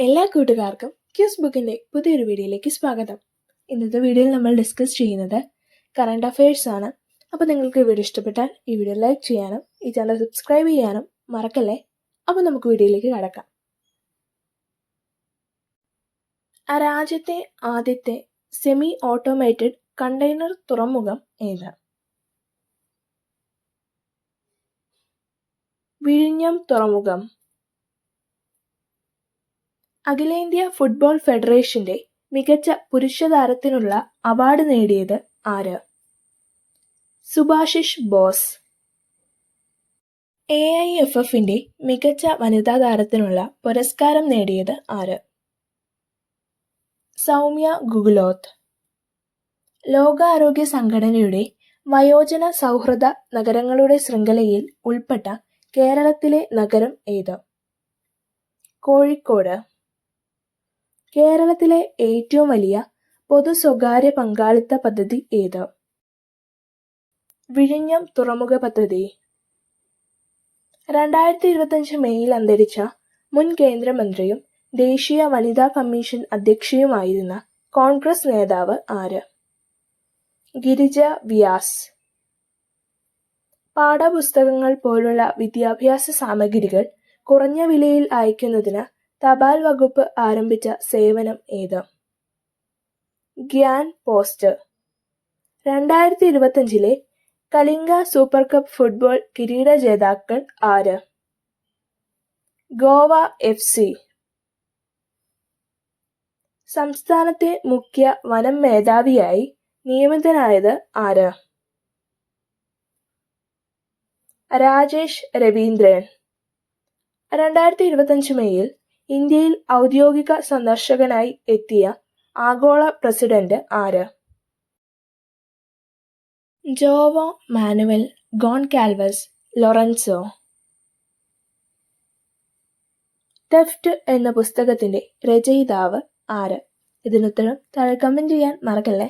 എല്ലാ കൂട്ടുകാർക്കും ക്യൂസ് ബുക്കിന്റെ പുതിയൊരു വീഡിയോയിലേക്ക് സ്വാഗതം. ഇന്നത്തെ വീഡിയോയിൽ നമ്മൾ ഡിസ്കസ് ചെയ്യുന്നത് കറണ്ട് അഫയേഴ്സ് ആണ്. അപ്പോൾ നിങ്ങൾക്ക് ഈ വീഡിയോ ഇഷ്ടപ്പെട്ടാൽ ഈ വീഡിയോ ലൈക്ക് ചെയ്യാനും ഈ ചാനൽ സബ്സ്ക്രൈബ് ചെയ്യാനും മറക്കല്ലേ. അപ്പോൾ നമുക്ക് വീഡിയോയിലേക്ക് കടക്കാം. രാജ്യത്തെ ആദ്യത്തെ സെമി ഓട്ടോമേറ്റഡ് കണ്ടെയ്നർ തുറമുഖം ഏത്? വിഴിഞ്ഞം തുറമുഖം. അഖിലേന്ത്യാ ഫുട്ബോൾ ഫെഡറേഷന്റെ മികച്ച പുരുഷ താരത്തിനുള്ള അവാർഡ് നേടിയത് ആര്? സുഭാഷിഷ് ബോസ്. AIFFന്റെ മികച്ച വനിതാ താരത്തിനുള്ള പുരസ്കാരം നേടിയത് ആര്? സൗമ്യ ഗുഗ്ലോത്ത്. ലോകാരോഗ്യ സംഘടനയുടെ വയോജന സൗഹൃദ നഗരങ്ങളുടെ ശൃംഖലയിൽ ഉൾപ്പെട്ട കേരളത്തിലെ നഗരം ഏത്? കോഴിക്കോട്. കേരളത്തിലെ ഏറ്റവും വലിയ പൊതു സ്വകാര്യ പങ്കാളിത്ത പദ്ധതി ഏത്? വിഴിഞ്ഞം തുറമുഖ പദ്ധതി. 2025 മെയ്യിൽ അന്തരിച്ച മുൻ കേന്ദ്രമന്ത്രിയും ദേശീയ വനിതാ കമ്മീഷൻ അധ്യക്ഷയുമായിരുന്ന കോൺഗ്രസ് നേതാവ് ആര്? ഗിരിജ വ്യാസ്. പാഠപുസ്തകങ്ങൾ പോലുള്ള വിദ്യാഭ്യാസ സാമഗ്രികൾ കുറഞ്ഞ വിലയിൽ അയക്കുന്നതിന് തപാൽ വകുപ്പ് ആരംഭിച്ച സേവനം ഏത്? Gyan post. 2025 Kalinga super cup football കിരീട ജേതാക്കൾ ആര്? ഗോവ FC. സംസ്ഥാനത്തെ മുഖ്യ വനം മേധാവിയായി നിയമിതനായത് ആര്? രാജേഷ് രവീന്ദ്രൻ. 2025 മെയ്യിൽ ഇന്ത്യയിൽ ഔദ്യോഗിക സന്ദർശകനായി എത്തിയ ആഗോള പ്രസിഡന്റ് ആര്? Joao Manuel Goncalves Lourenco. Theft എന്ന പുസ്തകത്തിന്റെ രചയിതാവ് ആര്? ഇതിനുത്തരം താഴെ കമന്റ് ചെയ്യാൻ മറക്കല്ലേ.